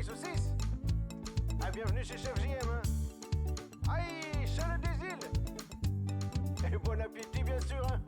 saucisse. Ah, bienvenue chez Chef JM, hein. Aïe, Charlotte des îles. Et bon appétit, bien sûr, hein.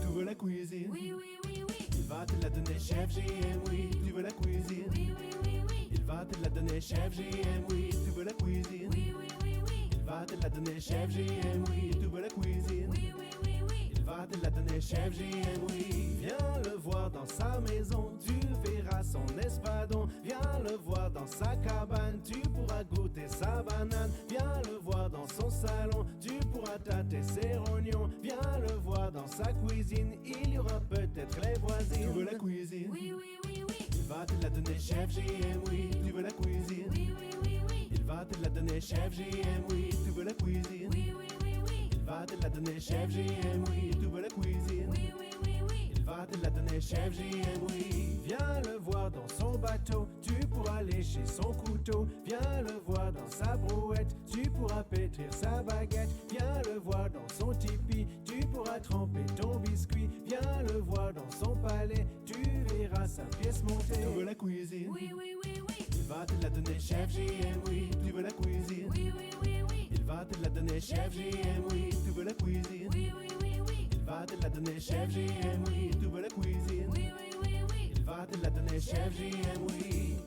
Tu veux la cuisine? Oui, oui, oui, oui. Il va te la donner, Chef JM, oui. Tu veux la cuisine? Oui, oui, oui, oui. Il va te la donner, Chef JM, oui. Tu veux la cuisine? Oui, oui, oui, oui. Il va te la donner, Chef JM, oui. Tu veux la cuisine? Oui, oui, oui, oui. Il va te la donner, Chef JM, oui. Viens le voir dans sa maison, tu verras son espadon. Viens le voir dans sa cabane, tu pourras goûter sa banane. Viens le voir dans son salon, tu pourras tâter ses rognons. Viens le voir dans sa cuisine, il y aura peut-être les voisines. Tu veux la cuisine? Oui, oui, oui, oui. Il va te la donner, Chef JM, oui. Tu veux la cuisine? Oui, oui, oui, oui. Il va te la donner, Chef JM, oui. Tu veux la cuisine? Oui, oui, oui, oui. Il va te la donner, Chef JM, oui. Tu veux la cuisine? Oui, oui, oui, oui. Il va te la donner, Chef JM, oui. Viens le voir dans son bateau, tu pourras lécher son couteau. Viens le voir dans sa brouette, tu pourras pétrir sa baguette. Viens le voir dans son tipi, tu pourras tremper ton biscuit. Viens le voir dans son palais, tu verras sa pièce montée. Tu veux la cuisine? Oui, oui, oui, oui. Il va te la donner, Chef JM, oui. Tu veux la cuisine? Oui, oui, oui, oui. Il va te la donner, Chef JM, oui. Tu veux la cuisine? Oui, oui, oui, oui. Il va te la donner, Chef JM, oui. Tu veux la cuisine? Oui, oui, oui, oui. Il va te la donner, Chef JM, oui.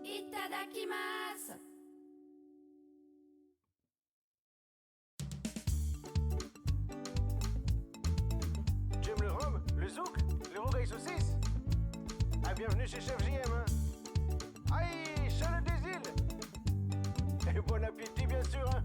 Itadakimasu. Tu aimes le rhum, le zouk, le rogaille saucisse. Ah, bienvenue chez Chef JM, hein. Aïe, Charlotte des îles. Et bon appétit, bien sûr, hein.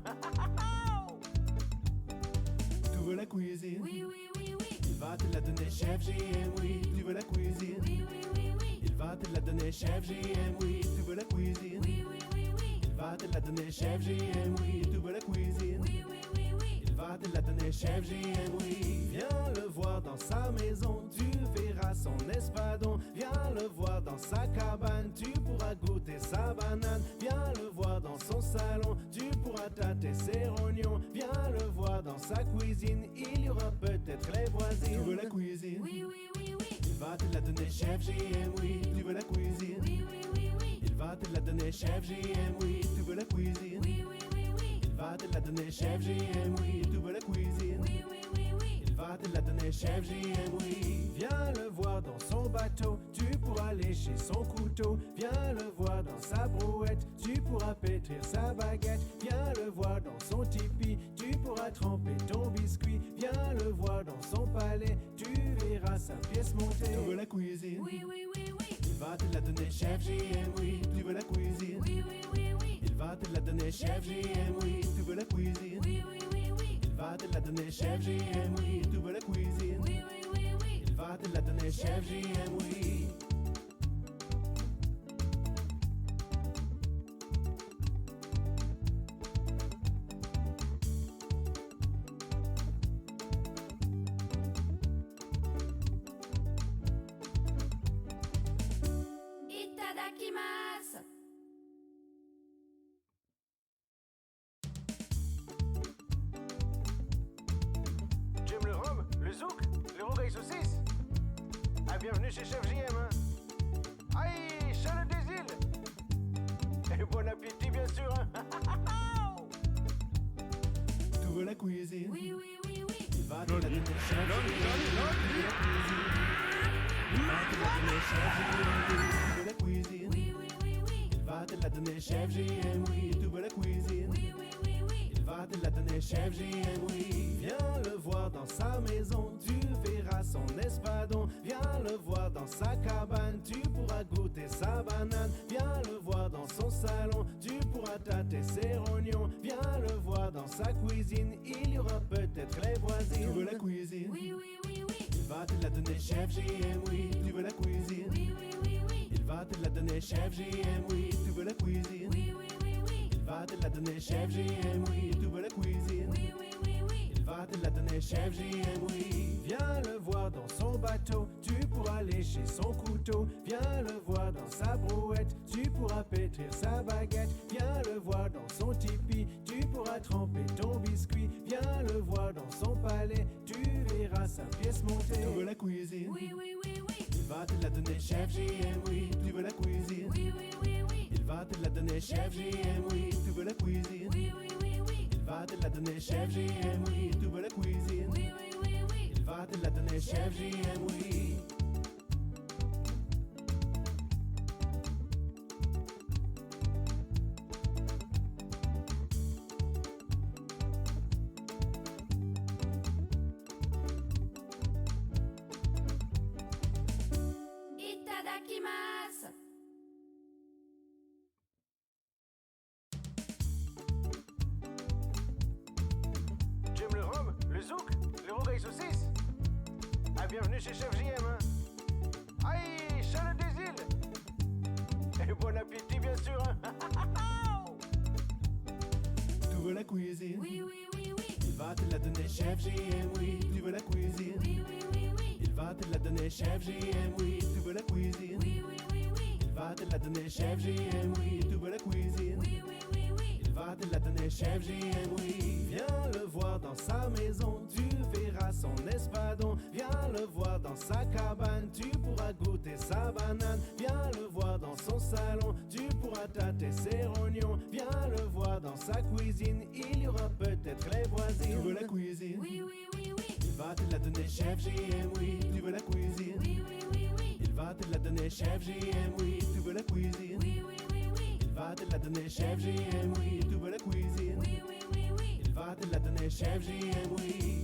Tu veux la cuisine? Oui, oui, oui, oui. Il va te la donner, Chef JM, oui. Tu veux la cuisine? Oui, oui, oui, oui. Il va te la donner, Chef JM, oui. Tu veux la cuisine? Oui, oui, oui, oui. Il va te la donner, Chef JM, oui. Tu veux la cuisine? Oui, oui, oui, oui. Il va te la donner, Chef JM, oui. Viens le voir dans sa maison, tu verras son espadon. Viens le voir dans sa cabane, tu pourras goûter sa banane. Viens le voir dans son salon, tu pourras tâter ses rognons. Viens le voir dans sa cuisine, il y aura peut-être les voisines. Tu veux la cuisine? Oui, oui, oui, oui. Il va te la donner, Chef JM, oui. Tu veux la cuisine? Oui, oui, oui, oui. Il va te la donner, Chef JM, oui. Tu veux la cuisine? Oui, oui, oui, oui. Il va te la donner, Chef JM, oui. Tu veux la cuisine? Oui, oui, oui, oui. Il va te la donner, Chef JM, oui. Viens le voir dans son bateau, tu pourras lécher son couteau. Viens le voir dans sa brouette, tu pourras pétrir sa baguette. Viens le voir dans son tipi, tu pourras tremper ton biscuit. Viens le voir dans son palais, tu verras sa pièce montée. Tu veux la cuisine? Oui, oui, oui, oui. Il va te la donner, Chef JM, oui. Tu veux la cuisine? Oui, oui, oui, oui. Il va te la donner, Chef JM, oui. Tu veux la cuisine? Oui, oui, oui, oui. Il va te la donner, Chef JM, oui. Tu veux la cuisine? Oui, oui, oui, oui. Il va te la donner, Chef JM, oui. Itadakimasu. Tu aimes le rhum, le zouk, le rogaille saucisse. Ah, bienvenue chez Chef JM, hein. Aïe, Charlotte des îles. Et bon appétit, bien sûr, hein. Tu veux la cuisine? Oui, oui, oui, oui. Il va te la donner, Chef JM, oui. Tu veux la cuisine? Oui, oui, oui, oui. Il va te la donner, Chef JM, oui. Tu veux la cuisine? Oui, oui, oui, oui. Il va te la donner, Chef JM, oui. Viens le voir dans sa maison, tu verras son espadon. Viens le voir dans sa cabane, tu pourras goûter sa banane. Viens le voir dans son salon, tu pourras tâter ses rognons. Viens le voir dans sa cuisine, il y aura peut-être les voisines. Tu veux la cuisine? Oui, oui, oui, oui. Il va te la donner, Chef JM, oui. Tu veux la cuisine? Oui, oui, oui, oui. Il va te la donner, Chef JM, oui. Tu veux la cuisine? Oui, oui, oui, oui. Il va te la donner, Chef JM, oui. Tu veux la cuisine? Oui, oui, oui, oui. Il va te la donner, chef JM, oui. Viens le voir dans son bateau, tu pourras lécher son couteau. Viens le voir dans sa brouette, tu pourras pétrir sa baguette. Viens le voir dans son tipi, tu pourras tremper ton biscuit. Viens le voir dans son palais, tu verras sa pièce montée. Tu veux la cuisine? Oui, oui, oui, oui. Il va te la donner, chef JM, oui. Tu veux la cuisine? Oui, oui, oui, oui. Il va te la donner, chef JM, oui. Tu veux la cuisine? Oui, oui, oui, oui. Il va te la donner, chef JM, oui. Tu veux la cuisine? Oui, oui, oui, oui. Il va te la donner, chef JM, oui. Itadakimasu. Tu aimes le rhum, le zouk, le rogaille saucisse? Ah, bienvenue chez Chef JM, hein. Aïe, Charles des îles. Et bon appétit, bien sûr, hein. Tu veux la cuisine? Oui, oui, oui, oui. Il va te la donner, chef JM, oui. Tu veux la cuisine? Oui, oui, oui, oui. Il va te la donner, chef JM, oui. Tu veux la cuisine? Oui, oui, oui, oui. Il va te la donner, chef JM, oui. Tu veux la cuisine? Oui, oui, oui, oui. Il va te la donner, chef JM, oui. Viens le voir dans sa maison, tu verras son espadon. Viens le voir dans sa cabane, tu pourras goûter sa banane. Viens le voir dans son salon, tu pourras tâter ses rognons. Viens le voir dans sa cuisine, il y aura peut-être les voisines. Tu veux la cuisine? Oui, oui, oui, oui. Il va te la donner, chef JM, oui. Tu veux la cuisine? Oui, oui, oui, oui. Il va te la donner, chef JM, oui. Tu veux la cuisine? Oui, oui, oui, oui. Il va te la donner, chef JM, oui. Tu veux la cuisine? Oui, oui, oui, oui. Il va te la donner, chef JM, oui.